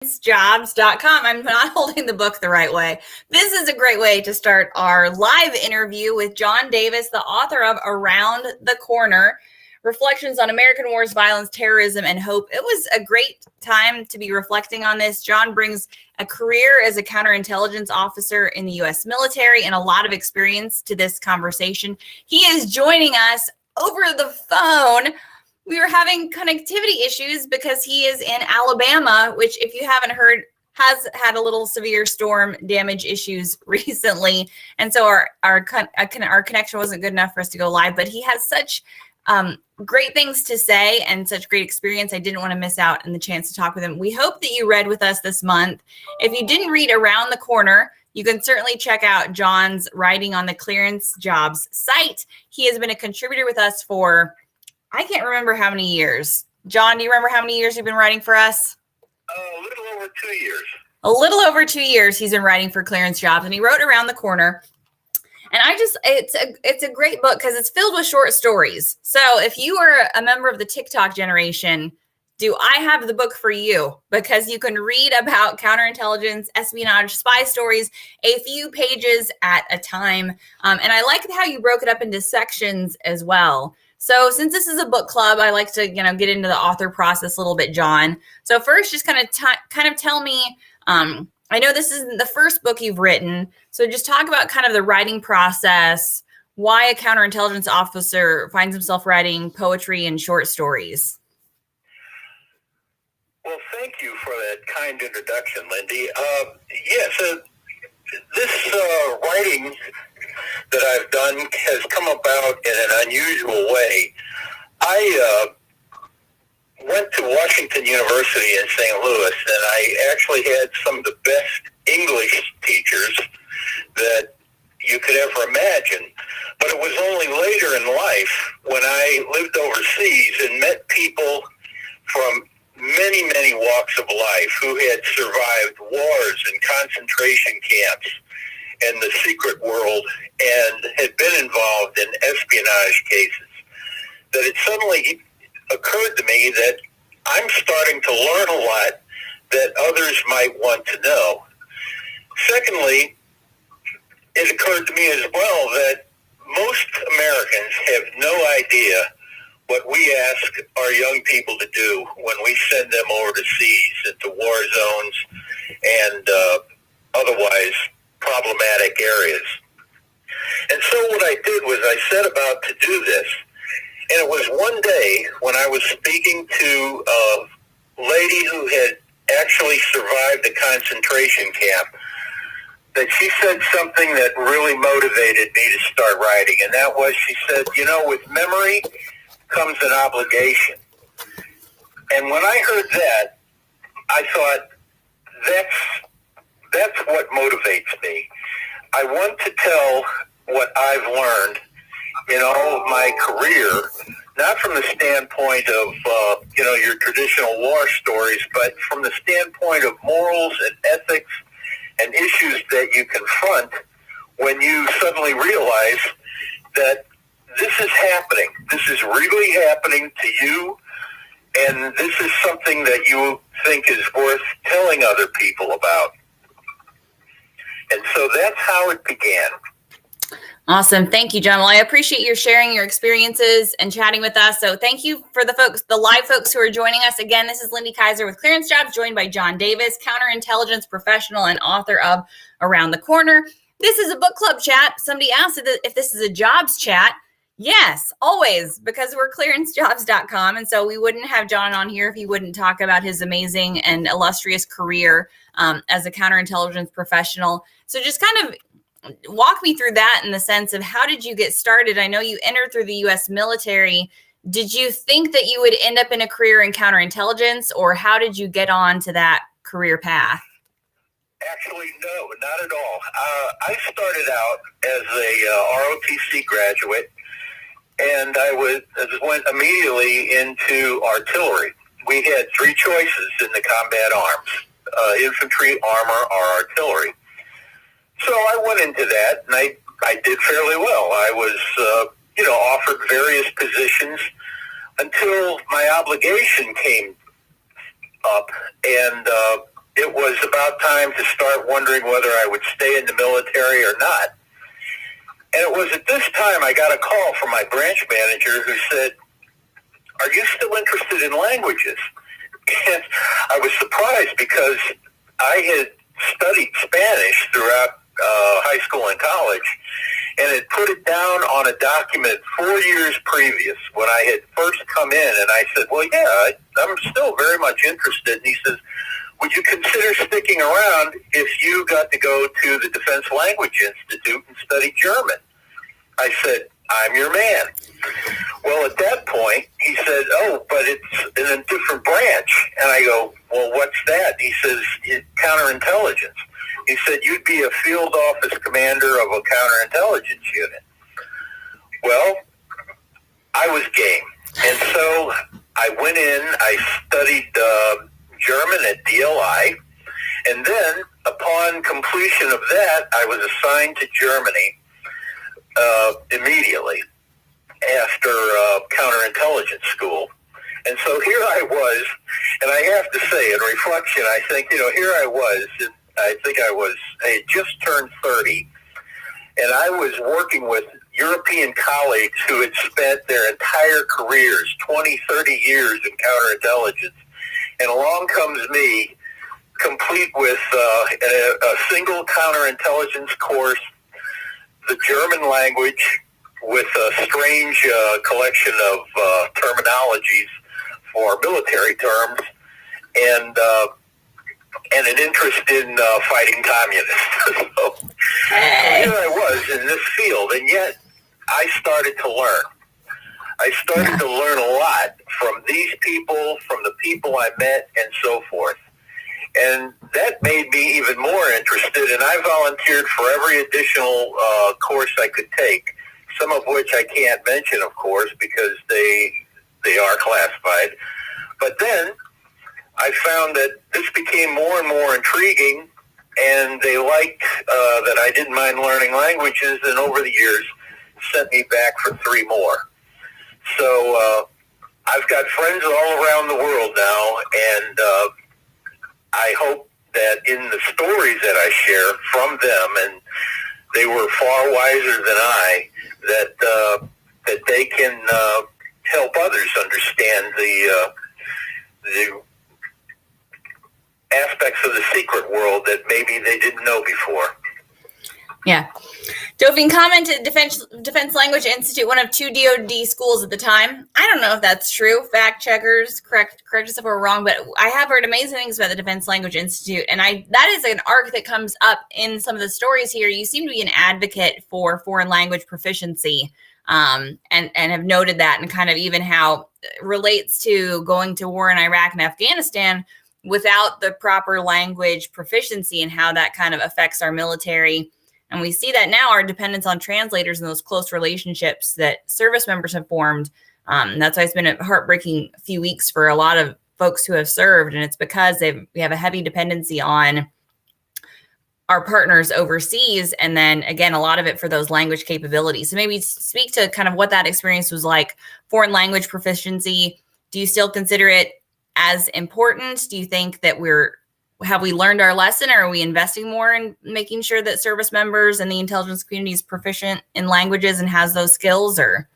Jobs.com. I'm not holding the book the right way. This is a great way to start our live interview with John Davis, the author of Around the Corner, Reflections on American Wars, Violence, Terrorism, and Hope. It was a great time to be reflecting on this. John brings a career as a counterintelligence officer in the U.S. military and a lot of experience to this conversation. He is joining us over the phone. We were having connectivity issues because he is in Alabama, which, if you haven't heard, has had a little severe storm damage issues recently. And so our connection wasn't good enough for us to go live, but he has such great things to say and such great experience. I didn't want to miss out on the chance to talk with him. We hope that you read with us this month. If you didn't read Around the Corner, you can certainly check out John's writing on the Clearance Jobs site. He has been a contributor with us for, I can't remember how many years. John, do you remember how many years you've been writing for us? A little over 2 years. A little over 2 years he's been writing for Clearance Jobs, and he wrote Around the Corner. And it's a great book because it's filled with short stories. So if you are a member of the TikTok generation, do I have the book for you? Because you can read about counterintelligence, espionage, spy stories, a few pages at a time. And I like how you broke it up into sections as well. So since this is a book club, I like to, get into the author process a little bit, John. So first, just kind of tell me, I know this isn't the first book you've written, so just talk about kind of the writing process, why a counterintelligence officer finds himself writing poetry and short stories. Well, thank you for that kind introduction, Lindy. This writing that I've done has come about in an unusual way. I went to Washington University in St. Louis, and I actually had some of the best English teachers that you could ever imagine. But it was only later in life when I lived overseas and met people from many, many walks of life who had survived wars and concentration camps and the secret world and had been involved in espionage cases, that it suddenly occurred to me that I'm starting to learn a lot that others might want to know. Secondly, it occurred to me as well that most Americans have no idea what we ask our young people to do when we send them overseas into war zones and otherwise problematic areas. And so what I did was I set about to do this. And it was one day when I was speaking to a lady who had actually survived a concentration camp that she said something that really motivated me to start writing. And that was, she said, with memory comes an obligation. And when I heard that, I thought, that's what motivates me. I want to tell what I've learned in all of my career, not from the standpoint of, your traditional war stories, but from the standpoint of morals and ethics and issues that you confront when you suddenly realize that this is happening. This is really happening to you, and this is something that you think is worth telling other people about. And so that's how it began. Awesome. Thank you, John. Well, I appreciate your sharing your experiences and chatting with us. So thank you for the live folks who are joining us. Again, this is Lindy Kaiser with Clearance Jobs, joined by John Davis, counterintelligence professional and author of Around the Corner. This is a book club chat. Somebody asked if this is a jobs chat. Yes, always, because we're clearancejobs.com. And so we wouldn't have John on here if he wouldn't talk about his amazing and illustrious career as a counterintelligence professional. So just kind of walk me through that in the sense of, how did you get started? I know you entered through the U.S. military. Did you think that you would end up in a career in counterintelligence, or how did you get on to that career path? Actually, no, not at all. I started out as a ROTC graduate, and I went immediately into artillery. We had three choices in the combat arms: infantry, armor, or artillery. So I went into that, and I did fairly well. I was, offered various positions until my obligation came up, and was about time to start wondering whether I would stay in the military or not. And it was at this time I got a call from my branch manager who said, "Are you still interested in languages?" And I was surprised because I had studied Spanish throughout high school and college and had put it down on a document 4 years previous when I had first come in. And I said, "Well, yeah, I'm still very much interested." And he says, "Would you consider sticking around if you got to go to the Defense Language Institute and study German?" I said, "I'm your man." Well, at that point, he said, "Oh, but it's in a different branch." And I go, "Well, what's that?" He says, "Counterintelligence." He said, "You'd be a field office commander of a counterintelligence unit." Well, I was game. And so I went in, I studied German at DLI, and then upon completion of that, I was assigned to Germany immediately after counterintelligence school. And so here I was, and I have to say, in reflection, I think, here I was, and I had just turned 30, and I was working with European colleagues who had spent their entire careers, 20, 30 years in counterintelligence. And along comes me, complete with a single counterintelligence course, the German language, with a strange collection of terminologies for military terms, and an interest in fighting communists. So here I was in this field, and yet I started to learn. I started to learn a lot from these people, from the people I met, and so forth. And that made me even more interested, and I volunteered for every additional course I could take, some of which I can't mention, of course, because they are classified. But then I found that this became more and more intriguing, and they liked that I didn't mind learning languages, and over the years sent me back for 3 more. So I've got friends all around the world now, and I hope that in the stories that I share from them, and they were far wiser than I, that they can help others understand the aspects of the secret world that maybe they didn't know before. Yeah. Dovine commented, Defense Language Institute, one of 2 DoD schools at the time. I don't know if that's true. Fact checkers, correct us if we're wrong, but I have heard amazing things about the Defense Language Institute, and that is an arc that comes up in some of the stories here. You seem to be an advocate for foreign language proficiency, and have noted that, and kind of even how it relates to going to war in Iraq and Afghanistan without the proper language proficiency, and how that kind of affects our military. And we see that now, our dependence on translators and those close relationships that service members have formed. That's why it's been a heartbreaking few weeks for a lot of folks who have served. And it's because we have a heavy dependency on our partners overseas. And then again, a lot of it for those language capabilities. So maybe speak to kind of what that experience was like. Foreign language proficiency. Do you still consider it as important? Do you think that have we learned our lesson, or are we investing more in making sure that service members and the intelligence community is proficient in languages and has those skills? Or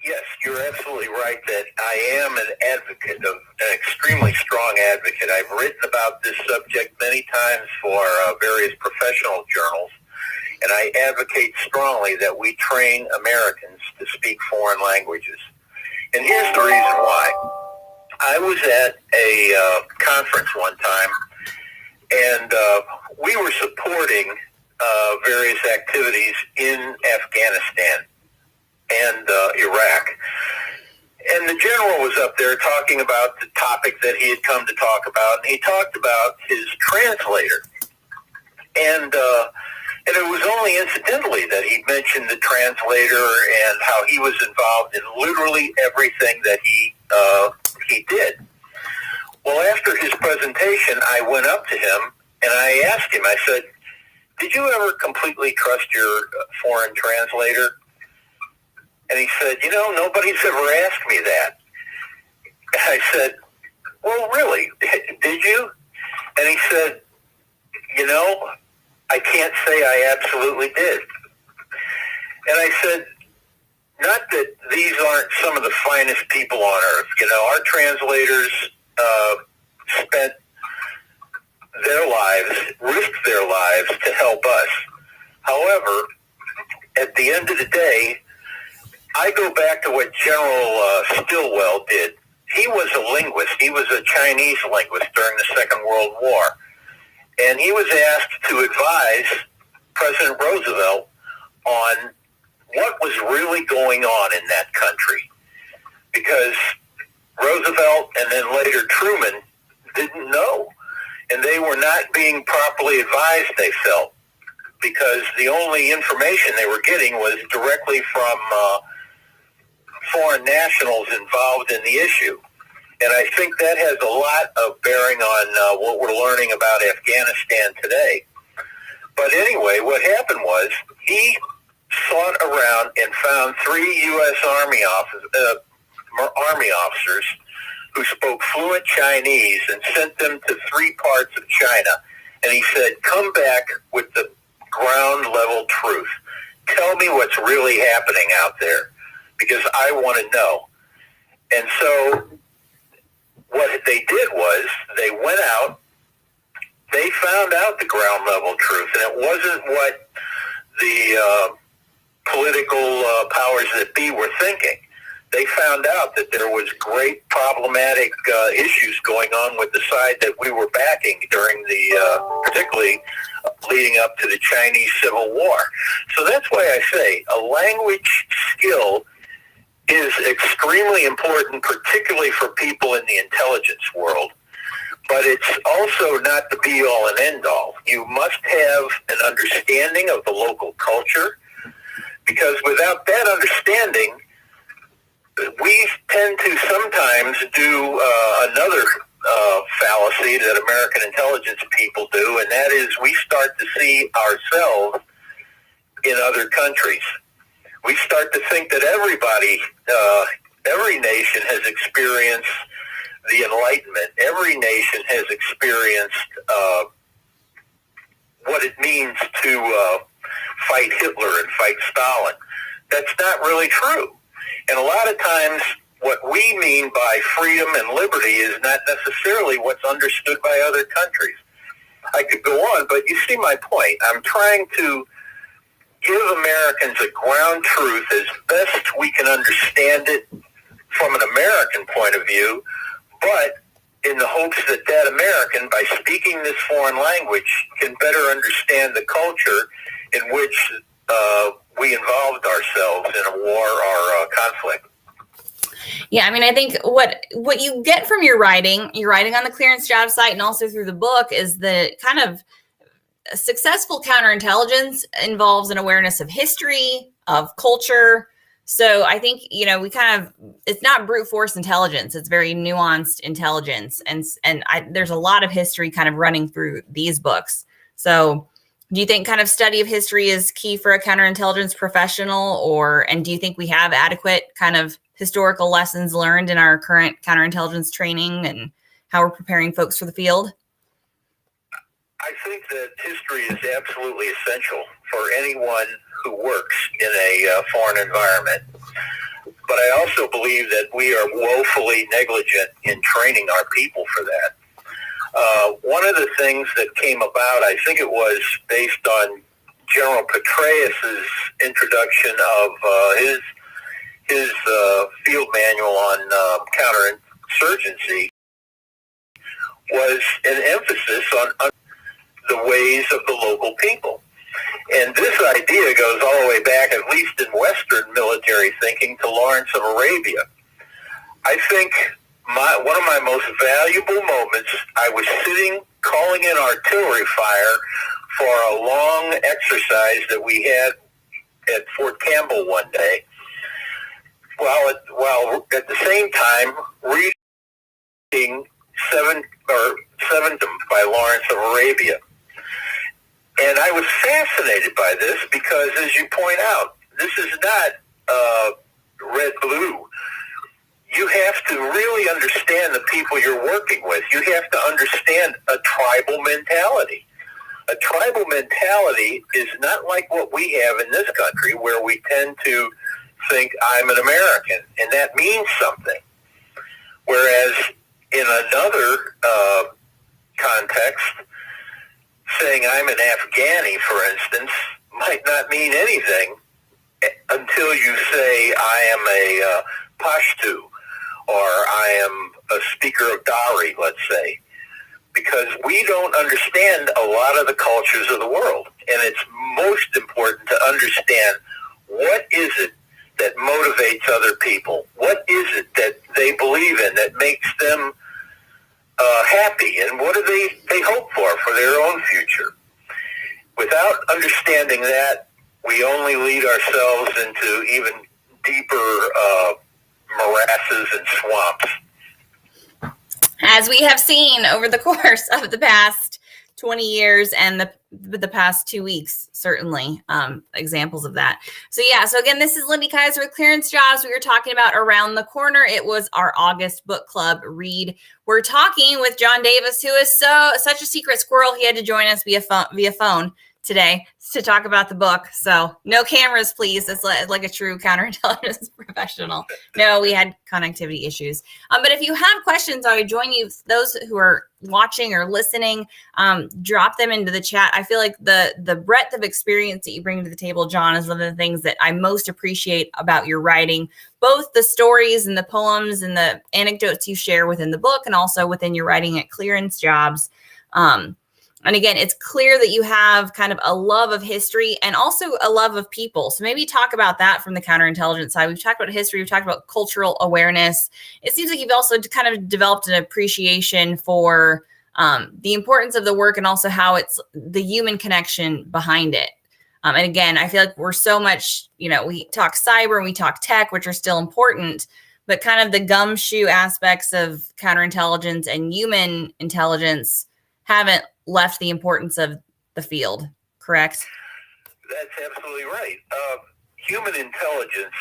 Yes, you're absolutely right that I am an extremely strong advocate. I've written about this subject many times for various professional journals, and I advocate strongly that we train Americans to speak foreign languages. And here's the reason why. I was at a conference one time, and we were supporting various activities in Afghanistan and Iraq. And the general was up there talking about the topic that he had come to talk about, and he talked about his translator. And it was only incidentally that he mentioned the translator and how he was involved in literally everything that he did. Well, after his presentation, I went up to him and I asked him, I said, "Did you ever completely trust your foreign translator?" And he said, "Nobody's ever asked me that." I said, well, really, did you? And he said, I can't say I absolutely did. And I said, not that these aren't some of the finest people on earth. Our translators spent their lives, risked their lives to help us. However, at the end of the day, I go back to what General Stilwell did. He was a linguist. He was a Chinese linguist during the Second World War. And he was asked to advise President Roosevelt on what was really going on in that country. Because Roosevelt and then later Truman didn't know. And they were not being properly advised, they felt, because the only information they were getting was directly from foreign nationals involved in the issue. And I think that has a lot of bearing on what we're learning about Afghanistan today. But anyway, what happened was he sought around and found 3 U.S. Army officers who spoke fluent Chinese and sent them to 3 parts of China. And he said, come back with the ground level truth. Tell me what's really happening out there, because I want to know. And so what they did was they went out, they found out the ground level truth, and it wasn't what the political powers that be were thinking. They found out that there was great problematic issues going on with the side that we were backing during the, particularly leading up to the Chinese Civil War. So that's why I say a language skill is extremely important, particularly for people in the intelligence world. But it's also not the be-all and end-all. You must have an understanding of the local culture, because without that understanding, we tend to sometimes do another fallacy that American intelligence people do, and that is we start to see ourselves in other countries. We start to think that every nation has experienced the Enlightenment. Every nation has experienced what it means to fight Hitler and fight Stalin. That's not really true. And a lot of times what we mean by freedom and liberty is not necessarily what's understood by other countries. I could go on, but you see my point. I'm trying to give Americans a ground truth as best we can understand it from an American point of view, but in the hopes that that American, by speaking this foreign language, can better understand the culture in which we involved ourselves in a war or a conflict. Yeah, I mean, I think what you get from your writing on the clearance job site and also through the book, is the kind of successful counterintelligence involves an awareness of history, of culture. So I think, it's not brute force intelligence. It's very nuanced intelligence. And there's a lot of history kind of running through these books. So do you think kind of study of history is key for a counterintelligence professional, and do you think we have adequate kind of historical lessons learned in our current counterintelligence training and how we're preparing folks for the field? I think that history is absolutely essential for anyone who works in a foreign environment. But I also believe that we are woefully negligent in training our people for that. One of the things that came about, I think it was based on General Petraeus's introduction of his field manual on counterinsurgency, was an emphasis on the ways of the local people. And this idea goes all the way back, at least in Western military thinking, to Lawrence of Arabia. I think one of my most valuable moments, I was sitting calling in artillery fire for a long exercise that we had at Fort Campbell one day, while at the same time reading Seven by Lawrence of Arabia. And I was fascinated by this because, as you point out, this is not red-blue. you have to really understand the people you're working with. You have to understand a tribal mentality. A tribal mentality is not like what we have in this country, where we tend to think I'm an American, and that means something. Whereas in another context, saying I'm an Afghani, for instance, might not mean anything until you say I am a Pashto, or I am a speaker of Dari, let's say. Because we don't understand a lot of the cultures of the world. And it's most important to understand, what is it that motivates other people? What is it that they believe in that makes them happy? And what do they hope for their own future? Without understanding that, we only lead ourselves into even deeper morasses and swamps. As we have seen over the course of the past 20 years and the past 2 weeks, certainly examples of that. So again, this is Lindy Kaiser with Clearance Jobs. We were talking about Around the Corner. It was our August book club read. We're talking with John Davis, who is such a secret squirrel. He had to join us via phone today to talk about the book. So no cameras, please. It's like a true counterintelligence professional. No, we had connectivity issues. But if you have questions, I would join you. Those who are watching or listening, drop them into the chat. I feel like the breadth of experience that you bring to the table, John, is one of the things that I most appreciate about your writing, both the stories and the poems and the anecdotes you share within the book, and also within your writing at Clearance Jobs. And again, it's clear that you have kind of a love of history and also a love of people. So maybe talk about that from the counterintelligence side. We've talked about history. We've talked about cultural awareness. It seems like you've also kind of developed an appreciation for the importance of the work, and also how it's the human connection behind it. And again, I feel like we're so much, we talk cyber and we talk tech, which are still important, but kind of the gumshoe aspects of counterintelligence and human intelligence haven't left the importance of the field, correct? That's absolutely right. Human intelligence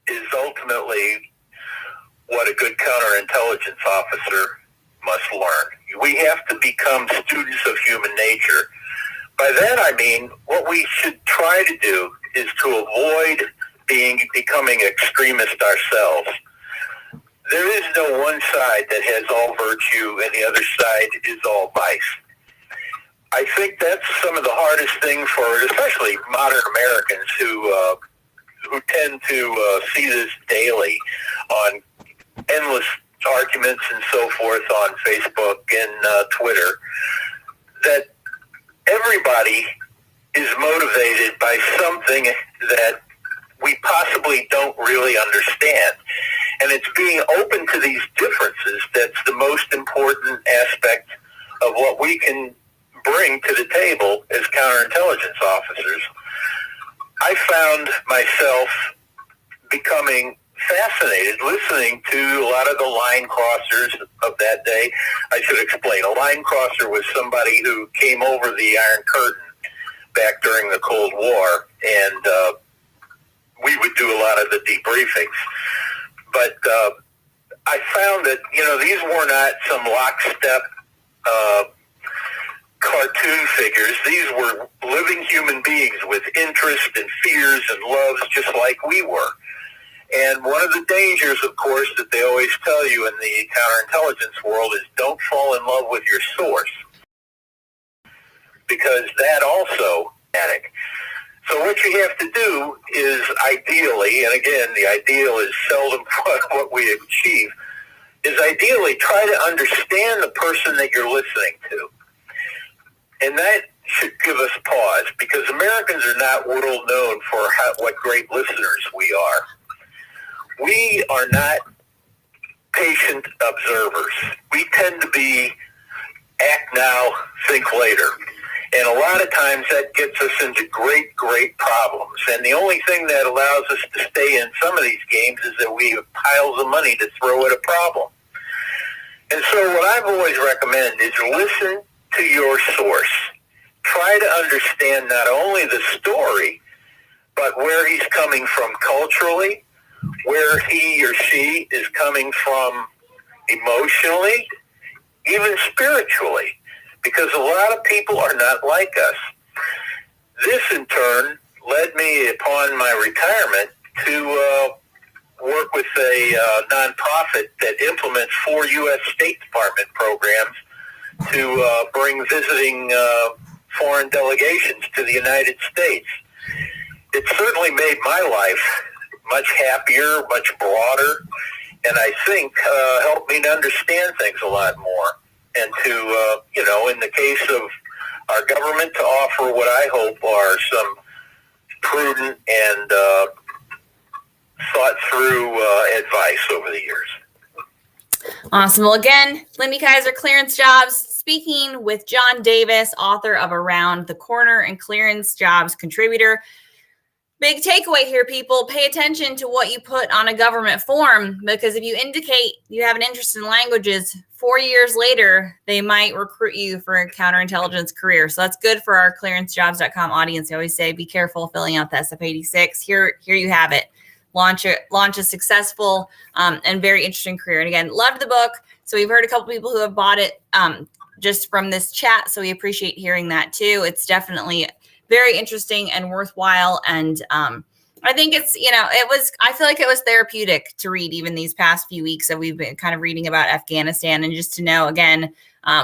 is ultimately what a good counterintelligence officer must learn. We have to become students of human nature. By that I mean, what we should try to do is to avoid becoming extremist ourselves. There is no one side that has all virtue and the other side is all vice. I think that's some of the hardest thing for especially modern Americans who tend to see this daily on endless arguments and so forth on Facebook and Twitter, that everybody is motivated by something that we possibly don't really understand. And it's being open to these differences that's the most important aspect of what we can bring to the table as counterintelligence officers. I found myself becoming fascinated listening to a lot of the line crossers of that day. I should explain. A line crosser was somebody who came over the Iron Curtain back during the Cold War, and we would do a lot of the debriefings. But I found that, these were not some lockstep cartoon figures. These were living human beings with interests and fears and loves just like we were. And one of the dangers, of course, that they always tell you in the counterintelligence world is don't fall in love with your source, because that also panic. So what you have to do is ideally, and again, the ideal is seldom what we achieve, is ideally try to understand the person that you're listening to. And that should give us pause, because Americans are not world known for what great listeners we are. We are not patient observers. We tend to be act now, think later. And a lot of times that gets us into great, great problems. And the only thing that allows us to stay in some of these games is that we have piles of money to throw at a problem. And so what I've always recommended is listen to your source. Try to understand not only the story, but where he's coming from culturally, where he or she is coming from emotionally, even spiritually, because a lot of people are not like us. This, in turn, led me upon my retirement to work with a nonprofit that implements 4 U.S. State Department programs to bring visiting foreign delegations to the United States. It certainly made my life much happier, much broader, and I think helped me to understand things a lot more. And to, in the case of our government, to offer what I hope are some prudent and thought through advice over the years. Awesome. Well, again, Lindy Kaiser, Clearance Jobs, speaking with John Davis, author of Around the Corner and Clearance Jobs contributor. Big takeaway here, people. Pay attention to what you put on a government form, because if you indicate you have an interest in languages, 4 years later, they might recruit you for a counterintelligence career. So that's good for our clearancejobs.com audience. I always say, be careful filling out the SF-86. Here you have it. Launch a successful and very interesting career. And again, loved the book. So we've heard a couple people who have bought it just from this chat. So we appreciate hearing that too. It's definitely very interesting and worthwhile. And I think it's, I feel like it was therapeutic to read even these past few weeks that we've been kind of reading about Afghanistan, and just to know, again,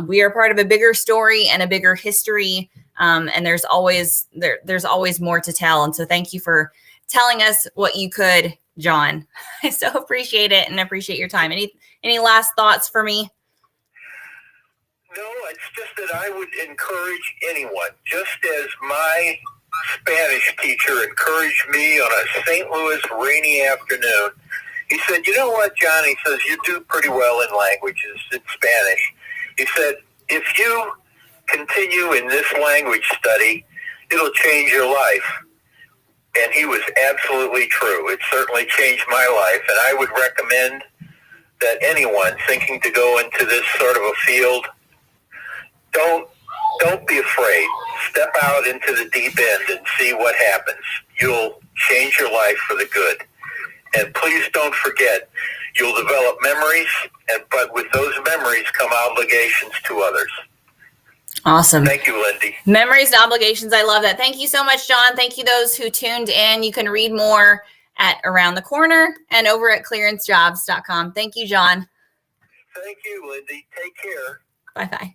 we are part of a bigger story and a bigger history. And there's always more to tell. And so thank you for telling us what you could, John. I so appreciate it and appreciate your time. Any last thoughts for me? No, it's just that I would encourage anyone, just as my Spanish teacher encouraged me on a St. Louis rainy afternoon. He said, "You know what, John?" He says, "You do pretty well in languages, in Spanish." He said, "If you continue in this language study, it'll change your life." And he was absolutely true. It certainly changed my life, and I would recommend that anyone thinking to go into this sort of a field, don't be afraid. Step out into the deep end and see what happens. You'll change your life for the good. And please don't forget, you'll develop memories, but with those memories come obligations to others. Awesome. Thank you, Lindy. Memories and obligations. I love that. Thank you so much, John. Thank you those who tuned in. You can read more at Around the Corner and over at clearancejobs.com. Thank you, John. Thank you, Lindy. Take care. Bye-bye.